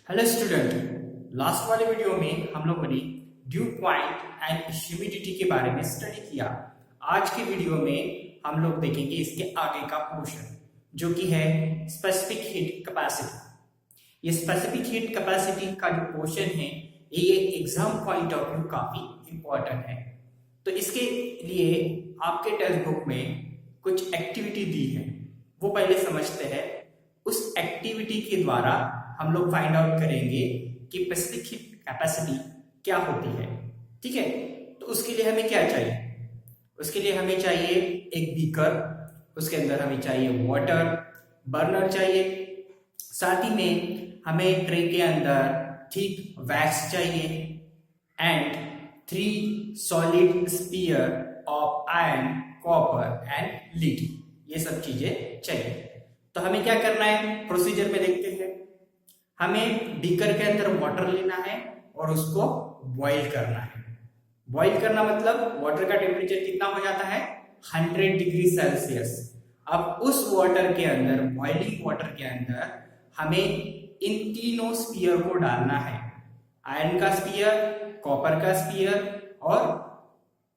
Hello student, last वाले video में हम लोगों ने ड्यू पॉइंट एंड ह्यूमिडिटी के बारे में स्टडी किया। आज के वीडियो में हम लोग देखेंगे इसके आगे का पोर्शन जो कि है स्पेसिफिक हीट कैपेसिटी। ये स्पेसिफिक हीट कैपेसिटी का जो पोर्शन है ये एग्जाम पॉइंट ऑफ व्यू काफी इंपॉर्टेंट है। तो इसके लिए आपके टेक्स्ट बुक में कुछ एक्टिविटी दी है, वो पहले समझते हैं। उस एक्टिविटी के द्वारा हम लोग फाइंड आउट करेंगे कि स्पेसिफिक हीट कैपेसिटी क्या होती है। ठीक है, तो उसके लिए हमें क्या चाहिए? उसके लिए हमें चाहिए एक बीकर, उसके अंदर हमें चाहिए वाटर, बर्नर चाहिए, साथ ही में हमें ट्रे के अंदर ठीक वैक्स चाहिए and 3 solid sphere of iron, copper and lead. ये सब चीजें चाहिए। तो हमें क्या करना है, प्रोसीजर में देखते हैं। हमें बीकर के अंदर वाटर लेना है और उसको बॉईल करना है। बॉईल करना मतलब वाटर का टेम्परेचर कितना हो जाता है, 100 डिग्री सेल्सियस। अब उस वाटर के अंदर, बॉइलिंग वाटर के अंदर हमें इन तीनों स्फीयर को डालना है, आयरन का स्फीयर, कॉपर का स्फीयर और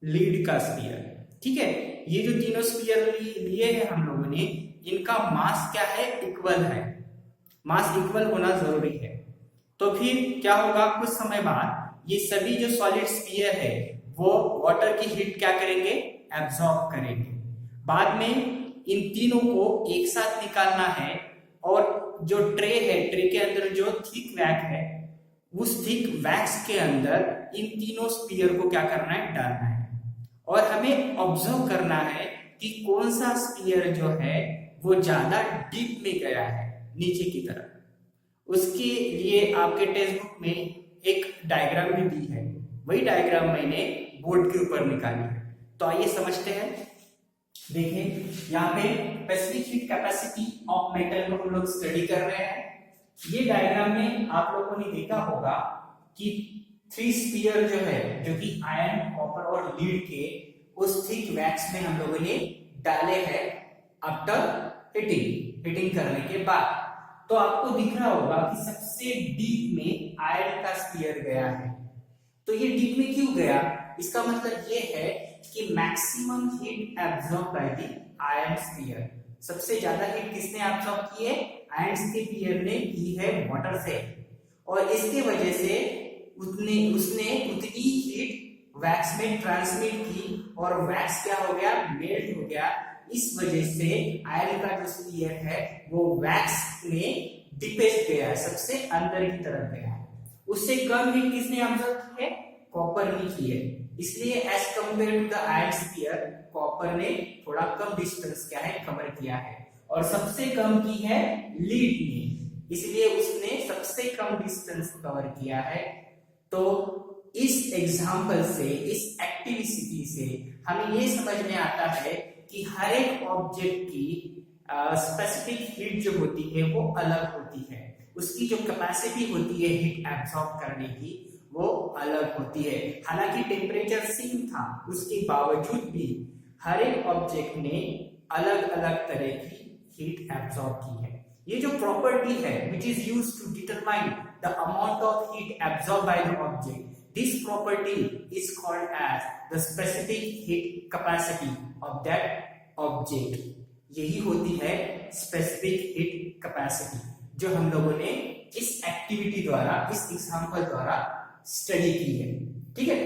लीड का स्फीयर। ठीक है, ये जो तीनों स्फीयर लिए हैं हम लोगों ने, इनका मास क्या है, इक्वल है। मास इक्वल होना जरूरी है। तो फिर क्या होगा, कुछ समय बाद ये सभी जो सॉलिड स्फीयर है वो वाटर की हीट क्या करेंगे, एब्जॉर्ब करेंगे। बाद में इन तीनों को एक साथ निकालना है और जो ट्रे है, ट्रे के अंदर जो थिक वैक्स है, उस थिक वैक्स के अंदर इन तीनों स्फीयर को क्या करना है, डालना है। और हमें ऑब्जर्व करना है कि कौन सा स्फीयर जो है वो ज्यादा डीप में गया है, नीचे की तरफ। उसके लिए आपके टेक्स्ट बुक में एक डायग्राम भी दी है, वही डायग्राम मैंने बोर्ड के ऊपर निकाली है। तो आइए समझते हैं। देखें, यहाँ पे specific heat capacity of metal को हम लोग स्टडी कर रहे हैं। ये डायग्राम में आप लोगों ने देखा होगा कि 3 स्फीयर जो है, जो कि आयरन, कॉपर और लीड के उस थिक वैक्स में हम लोगों ने डाले हैं आफ्टर हीटिंग करने के बाद। तो आपको दिख रहा होगा कि सबसे डीप में आयरन का स्फीयर गया है। तो ये डीप में क्यों गया, इसका मतलब ये है कि maximum heat absorb by the iron sphere. सबसे ज्यादा हीट किसने एब्जॉर्ब की है, आयरन स्फीयर ने की है वाटर से, और इसके वजह से उसने उतनी हीट वैक्स में ट्रांसमिट की और वैक्स क्या हो गया, मेल्ट हो गया। इस वजह से आयरन का जो स्फीयर है वो वैक्स में डीपेस्ट गया है, सबसे अंदर की तरफ गया है। उससे कम हीट किसने ऑब्जर्व की है, कॉपर ने की है। इसलिए as compare to the iron sphere, copper ने थोड़ा कम डिस्टेंस क्या है, कवर किया है। और सबसे कम की है लीड ने, इसलिए उसने सबसे कम डिस्टेंस कवर किया है। तो इस एग्जाम्पल से, इस एक्टिविटी से हमें ये समझ में आता है कि हर एक ऑब्जेक्ट की स्पेसिफिक हीट जो होती है वो अलग होती है। उसकी जो कैपेसिटी होती है हीट एब्सॉर्ब करने की, वो अलग होती है। हालांकि टेम्परेचर सेम था, उसके बावजूद भी हर एक ऑब्जेक्ट ने अलग अलग तरह की हीट एब्सॉर्ब की है। ये जो प्रॉपर्टी है which is used to determine the amount of heat absorbed by the object, this property is called as the specific heat capacity of that object. यही होती है स्पेसिफिक हीट कैपेसिटी, जो हम लोगों ने इस एक्टिविटी द्वारा, इस एग्जांपल द्वारा स्टडी की है। ठीक है,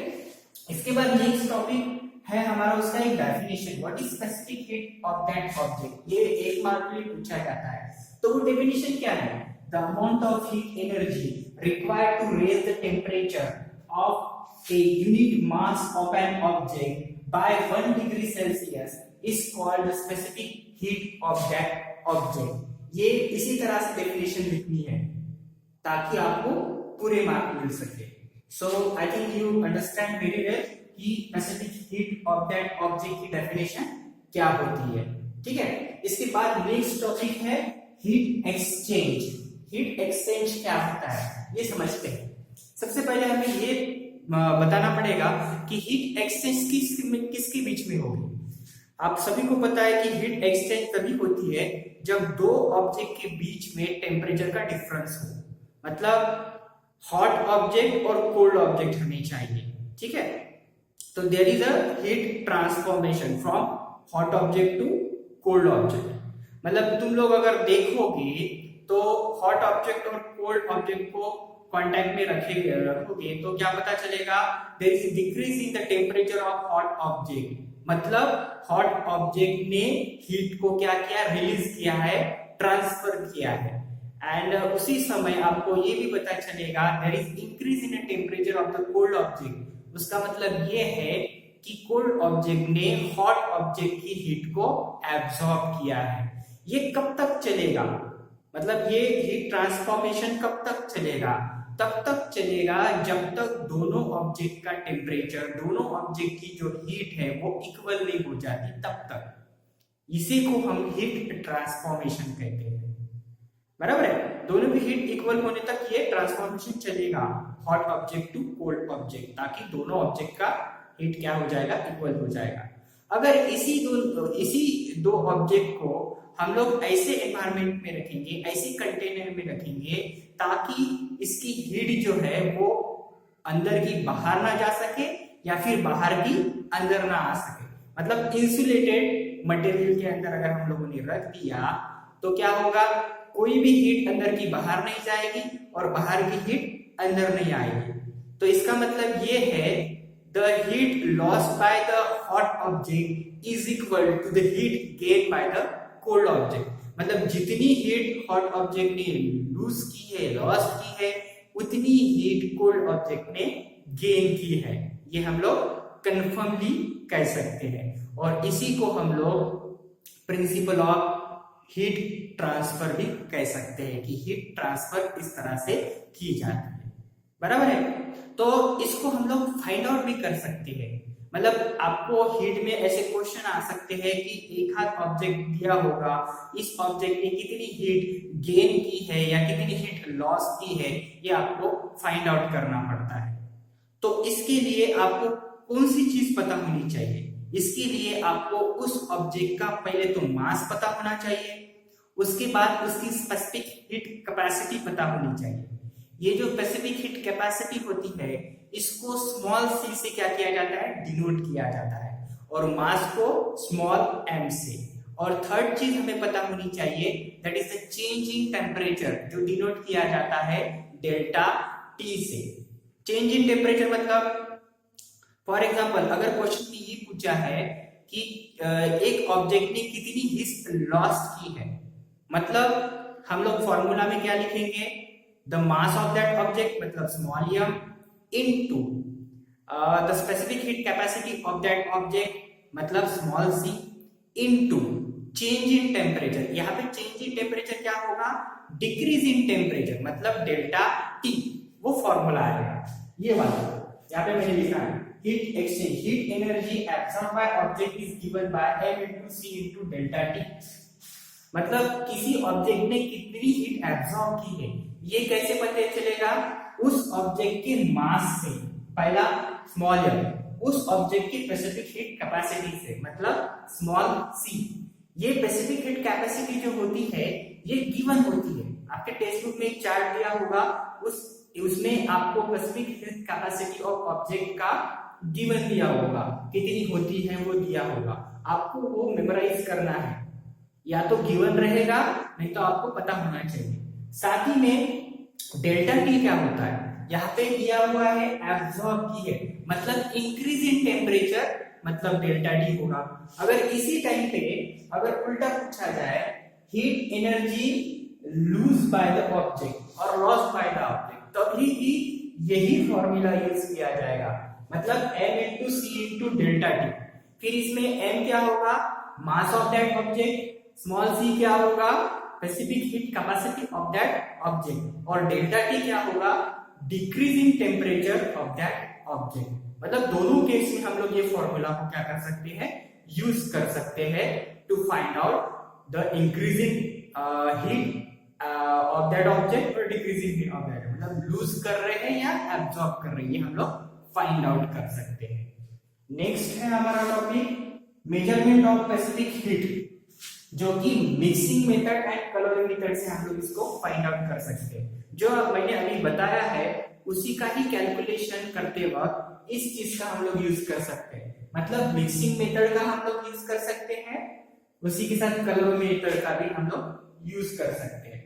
इसके बाद नेक्स्ट टॉपिक है हमारा, उसका एक definition, what is specific heat of that object. ये 1 मार्क के लिए पूछा जाता है। तो वो डेफिनेशन क्या है, the amount of heat energy required to raise the temperature of a unit mass of an object by 1 degree Celsius is called the specific heat of that object. ये इसी तरह से डेफिनेशन लिखनी है ताकि आपको पूरे मार्क मिल सके। So I think you understand very well कि specific heat of that object की डेफिनेशन क्या होती है। ठीक है, इसके बाद नेक्स्ट टॉपिक है हीट एक्सचेंज। हीट एक्सचेंज क्या होता है ये समझते हैं। सबसे पहले हमें ये बताना पड़ेगा कि हीट एक्सचेंज किसके बीच में होगी। आप सभी को पता है कि हीट एक्सचेंज तभी होती है जब दो ऑब्जेक्ट के बीच में टेम्परेचर का डिफरेंस हो। मतलब हॉट ऑब्जेक्ट और कोल्ड ऑब्जेक्ट हमें चाहिए, ठीक है। तो there is a heat transformation from hot object to cold object. मतलब तुम लोग अगर देखोगे तो हॉट ऑब्जेक्ट और कोल्ड ऑब्जेक्ट को कांटेक्ट में रखोगे तो क्या पता चलेगा, there is decrease in the temperature of hot object. मतलब हॉट ऑब्जेक्ट ने हीट को क्या किया, रिलीज किया है, ट्रांसफर किया है। एंड उसी समय आपको ये भी पता चलेगा there is increase in the temperature of the cold object. उसका मतलब ये है कि कोल्ड ऑब्जेक्ट ने हॉट ऑब्जेक्ट की हीट को एब्सॉर्ब किया है। ये कब तक चलेगा, मतलब ये हीट ट्रांसफॉर्मेशन कब तक चलेगा, तब तक चलेगा जब तक दोनों ऑब्जेक्ट का टेम्परेचर, दोनों ऑब्जेक्ट की जो हीट है वो इक्वल नहीं हो जाती, तब तक। इसी को हम हीट ट्रांसफॉर्मेशन कहते हैं, बराबर है। दोनों की हीट इक्वल होने तक ये ट्रांसफॉर्मेशन चलेगा, hot object to cold object, ताकि दोनों ऑब्जेक्ट का हीट क्या हो जाएगा, इक्वल हो जाएगा। अगर इसी दो ऑब्जेक्ट को हम लोग ऐसे एनवायरनमेंट में रखेंगे, ऐसे कंटेनर में रखेंगे, ताकि इसकी हीट जो है वो अंदर की बाहर ना जा सके या फिर बाहर की अंदर ना आ सके। मतलब इंसुलेटेड मटेरियल के अंदर अगर हम लोगों ने रख दिया तो क्या होगा, कोई भी हीट अंदर की बाहर नहीं जाएगी और बाहर की हीट अंदर नहीं आएगी। तो इसका मतलब ये है the heat lost by the hot object is equal to the heat gained by the cold object। मतलब जितनी हीट हॉट ऑब्जेक्ट ने लूज की है, लॉस की है, उतनी हीट कोल्ड ऑब्जेक्ट ने गेन की है। ये हम लोग कंफर्मली कह सकते हैं, और इसी को हम लोग प्रिंसिपल ऑफ हीट ट्रांसफर भी कह सकते हैं कि हीट ट्रांसफर इस तरह से की जाती है, बराबर है। तो इसको हम लोग फाइंड आउट भी कर सकते हैं। मतलब आपको हीट में ऐसे क्वेश्चन आ सकते हैं कि एक हाथ ऑब्जेक्ट दिया होगा, इस ऑब्जेक्ट ने कितनी हीट गेन की है या कितनी हीट लॉस की है, ये आपको फाइंड आउट करना पड़ता है। तो इसके लिए आपको कौन सी चीज पता होनी चाहिए, इसके लिए आपको उस ऑब्जेक्ट का पहले तो मास पता होना चाहिए, उसके बाद उसकी स्पेसिफिक हीट कैपेसिटी पता होनी चाहिए। ये जो स्पेसिफिक हीट कैपेसिटी होती है, इसको स्मॉल सी से क्या किया जाता है, डिनोट किया जाता है, और मास को स्मॉल एम से। और थर्ड चीज हमें पता होनी चाहिए, that is the change in temperature, जो डिनोट किया जाता है डेल्टा टी से। चेंज इन टेम्परेचर मतलब फॉर एग्जांपल अगर क्वेश्चन में ये पूछा है कि एक ऑब्जेक्ट ने कितनी हीट लॉस की है, मतलब हम लोग फॉर्मूला में क्या लिखेंगे, the mass of that object मतलब small m into the specific heat capacity of that object मतलब small c into change in temperature। यहाँ पे change in temperature क्या होगा, decrease in temperature मतलब डेल्टा t, वो फॉर्मूला आएगा ये वाला। यहाँ पे मैंने लिखा है heat exchange, heat energy absorbed by object is given by m into c into delta t। मतलब किसी ऑब्जेक्ट ने कितनी हीट एब्सॉर्ब की है, ये कैसे पता चलेगा, उस ऑब्जेक्ट के मास से, पहला स्मॉल एम, उस ऑब्जेक्ट की स्पेसिफिक हीट कैपेसिटी से मतलब स्मॉल सी। ये स्पेसिफिक हीट कैपेसिटी जो होती है ये गिवन होती है, आपके टेक्स्ट बुक में एक चार्ट दिया होगा, उसमें आपको specific heat capacity of object का गिवन दिया होगा, कितनी होती है वो दिया होगा, आपको वो मेमोराइज करना है, या तो गिवन रहेगा नहीं तो आपको पता होना चाहिए। साथ ही में डेल्टा टी क्या होता है, यहाँ पे दिया हुआ है एब्सॉर्ब की है, मतलब इंक्रीज इन टेम्परेचर मतलब डेल्टा टी होगा। अगर इसी टाइम पे अगर उल्टा पूछा जाए, heat energy lose by the object और लॉस बाय द ऑब्जेक्ट, तभी भी यही फॉर्मूला यूज किया जाएगा, मतलब m into C into delta T. फिर इसमें m क्या होगा, mass of that object, small c क्या होगा, specific heat capacity of that object, और डेल्टा टी क्या होगा, decrease in temperature of that object. मतलब दोनों केस में हम लोग ये फॉर्मूला को क्या कर सकते हैं, यूज कर सकते हैं to find out the increasing heat of that object और डिक्रीजिंग हीट ऑफ दैट, मतलब लूज कर रहे हैं या एब्सॉर्ब कर रहे हैं, हम लोग फाइंड आउट कर सकते हैं। नेक्स्ट है हमारा topic measurement of specific heat. जो कि मिक्सिंग मेथड एंड कैलोरीमीटर से हम लोग इसको फाइंड आउट कर सकते हैं। जो मैंने अभी बताया है उसी का ही कैलकुलेशन करते वक्त इस चीज का हम लोग यूज कर सकते हैं। मतलब मिक्सिंग मेथड का हम लोग यूज कर सकते हैं, उसी के साथ कैलोरीमीटर का भी हम लोग यूज कर सकते हैं।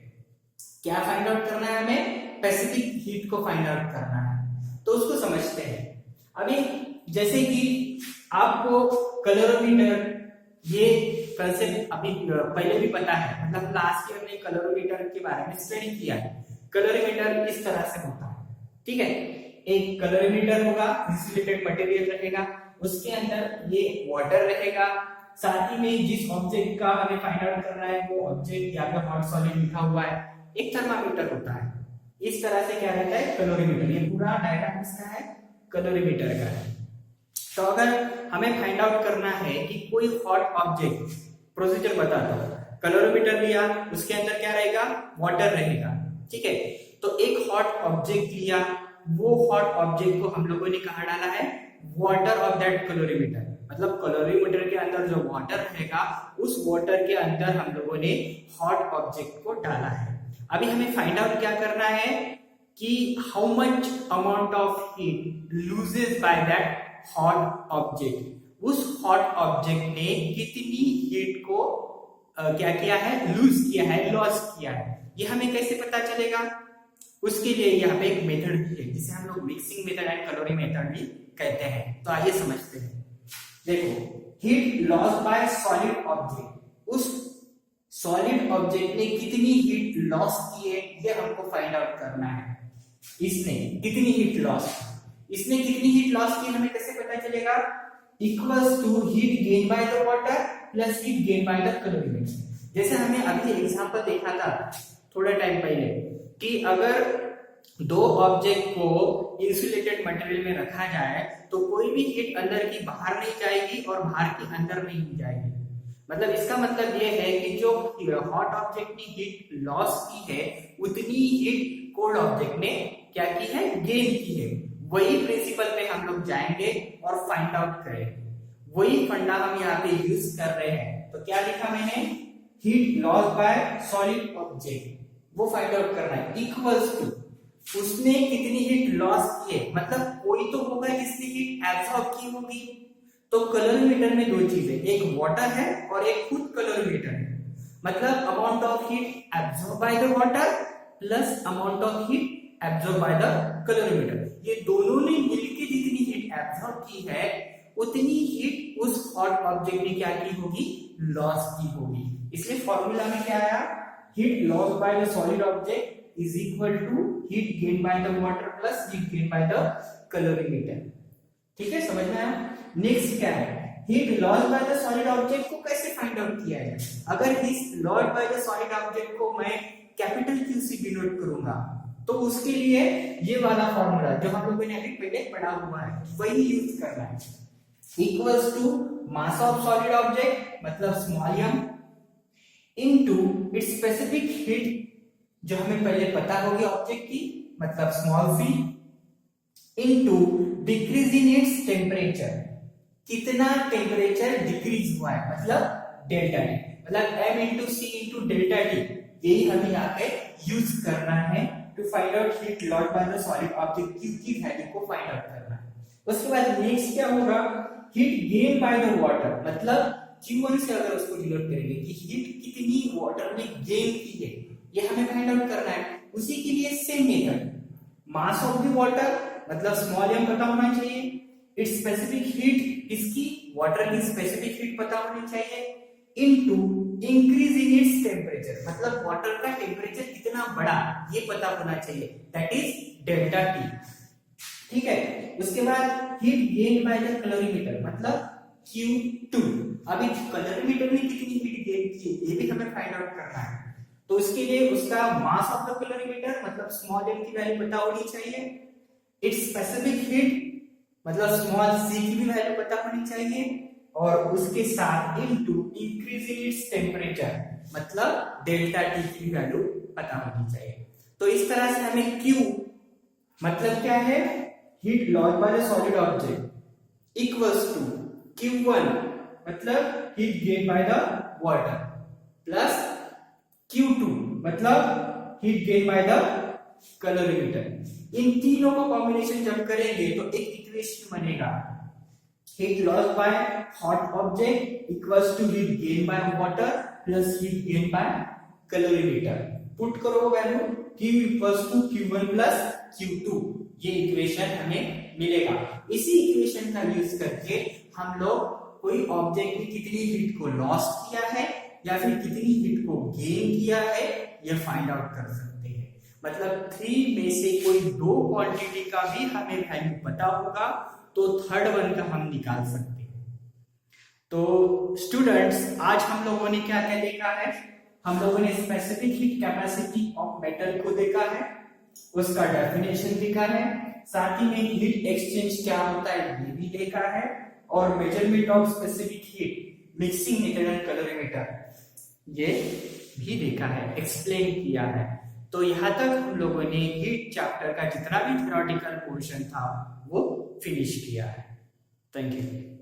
क्या फाइंड आउट करना है हमें? स्पेसिफिक हीट को फाइंड आउट करना है, तो उसको समझते हैं। अभी जैसे कि आपको कैलोरीमीटर ये कंसेप्ट अभी पहले भी पता है, मतलब लास्ट ईयर में कैलोरीमीटर के बारे में स्टडी किया है। कैलोरीमीटर इस तरह से होता है, ठीक है। एक कैलोरीमीटर होगा, इंसुलेटेड मटेरियल रहेगा, उसके अंदर ये वाटर रहेगा, साथ ही में जिस ऑब्जेक्ट का हमें फाइंड आउट करना है वो ऑब्जेक्ट या फिर हॉट सॉलिड लिखा हुआ है, एक थर्मामीटर होता है। इस तरह से क्या रहता है? कैलोरीमीटर। ये पूरा डायग्राम किसका है? कैलोरीमीटर का है। तो अगर हमें फाइंड आउट करना है कि कोई हॉट ऑब्जेक्ट, प्रोसीजर बताता हूं। कैलोरीमीटर लिया, उसके अंदर क्या रहेगा? वाटर रहेगा, ठीक है। तो एक हॉट ऑब्जेक्ट लिया, वो हॉट ऑब्जेक्ट को हम लोगों ने कहा डाला है? Water of that calorimeter. मतलब कैलोरीमीटर के अंदर जो वाटर रहेगा उस वाटर के अंदर हम लोगों ने हॉट ऑब्जेक्ट को डाला है। अभी हमें फाइंड आउट क्या करना है कि how much amount of heat loses by that hot object. उस हॉट ऑब्जेक्ट ने कितनी हीट को क्या किया है? लूज किया है, लॉस किया है। ये हमें कैसे पता चलेगा? उसके लिए यहाँ पे एक मेथड भी है जिसे हम लोग mixing method and calorie method भी कहते हैं। तो आइए समझते हैं। देखो, heat loss bye solid object, उस सॉलिड ऑब्जेक्ट ने कितनी हीट लॉस की है ये हमको फाइंड आउट करना है। इसने कितनी हीट लॉस, इसने कितनी हीट लॉस की हमें कैसे पता चलेगा? Equals to heat gain by the water plus heat gain by the calorimeter. जैसे हमने अभी एग्जांपल देखा था थोड़ा टाइम पहले कि अगर दो ऑब्जेक्ट को इंसुलेटेड मटेरियल में रखा जाए तो कोई भी हीट अंदर की बाहर नहीं जाएगी और बाहर की अंदर नहीं जाएगी। मतलब इसका मतलब ये है कि जो हॉट ऑब्जेक्ट ने हीट लॉस की है उतनी हीट कोल्ड ऑब्जेक्ट ने क्या की है? गेन की है। वही प्रिंसिपल पे हम लोग जाएंगे और फाइंड आउट करेंगे। वही फंडा हम यहाँ पे यूज कर रहे हैं। तो क्या लिखा मैंने? Heat loss bye solid object, वो फाइंड आउट करना है। इक्वल्स टू उसने कितनी हीट लॉस की है, मतलब कोई तो होगा जिसने हीट एब्सॉर्ब की होगी। तो कैलोरीमीटर में दो चीजें, एक वाटर है और एक खुद कैलोरीमीटर है। मतलब amount of heat absorb by the water plus amount of heat absorb by the calorimeter, ये दोनों ने मिलकर जितनी हीट एब्सॉर्ब की है उतनी हीट उस हॉट ऑब्जेक्ट ने क्या की होगी? लॉस की होगी। इसलिए फॉर्मूला में क्या आया? Heat loss by the solid object is equal to heat gain by the water plus heat gain by the calorimeter. ठीक है, समझ में आया? नेक्स्ट क्या है? Heat loss by the solid object को कैसे फाइंड आउट किया है? अगर heat loss by the solid object को मैं कैपिटल क्यू से डिनोट करूंगा तो उसके लिए ये वाला फॉर्मूला जो हम लोगों ने अभी पहले पढ़ा हुआ है वही यूज करना है। Equals to mass of solid object मतलब small m into its specific heat जो हमें पहले पता होगी ऑब्जेक्ट की मतलब small c into decrease in its temperature, कितना टेम्परेचर डिक्रीज हुआ है मतलब डेल्टा टी, मतलब m into C into delta T. यही हमें यहाँ पे यूज करना है to find out heat loss by the solid object Q की वैल्यू को फाइंड आउट करना है। उसके बाद नेक्स्ट क्या होगा? Heat gain by the water, मतलब Q1 से अगर उसको डिनोट करेंगे कि हीट कितनी वाटर ने गेन की है ये हमें फाइंड आउट करना है। उसी के लिए same method, mass of the water मतलब स्मॉल m पता होना चाहिए, इट्स स्पेसिफिक हीट इसकी वाटर की स्पेसिफिक हीट पता होनी चाहिए into increase in its temperature मतलब वाटर का टेम्परेचर कितना बढ़ा ये पता होना चाहिए, दैट इज डेल्टा टी। ठीक है, उसके बाद heat gain by the calorimeter मतलब Q2। अभी कैलोरीमीटर में कितनी हीट गेन की ये भी हमें फाइंड आउट करना है। तो इसके लिए उसका मास ऑफ द कैलोरीमीटर मतलब स्मॉल m की वैल्यू पता होनी चाहिए, इट्स स्पेसिफिक हीट मतलब स्मॉल c की भी वैल्यू पता होनी चाहिए और उसके साथ into increase in its temperature मतलब डेल्टा टी की वैल्यू पता होनी चाहिए। तो इस तरह से हमें Q मतलब क्या है? Heat loss by the solid object equals to Q1 मतलब heat gain by the water plus Q2 मतलब heat gain by the calorimeter. इन तीनों का कॉम्बिनेशन जब करेंगे तो एक इक्वेशन बनेगा, heat loss by hot object equals to heat gain by water plus heat gain by calorimeter. Put करो value Q equals to Q1 plus Q2, ये इक्वेशन हमें मिलेगा। इसी इक्वेशन का यूज करके हम लोग कोई ऑब्जेक्ट ने कितनी हीट को लॉस किया है या फिर कितनी हीट को गेन किया है ये फाइंड आउट कर सकते हैं। मतलब 3 में से कोई 2 क्वांटिटी का भी हमें वैल्यू पता होगा तो थर्ड वन का हम निकाल सकते हैं। तो स्टूडेंट्स, आज हम लोगों ने क्या क्या देखा है? हम लोगों ने specific heat capacity of metal को देखा है, उसका डेफिनेशन देखा है, साथ ही में हीट एक्सचेंज क्या होता है ये भी देखा है, और measurement of specific heat, mixing method and calorimeter ये भी देखा है, एक्सप्लेन किया है। तो यहाँ तक हम लोगों ने हीट चैप्टर का जितना भी थ्योरेटिकल पोर्शन था वो फिनिश किया है। Thank you.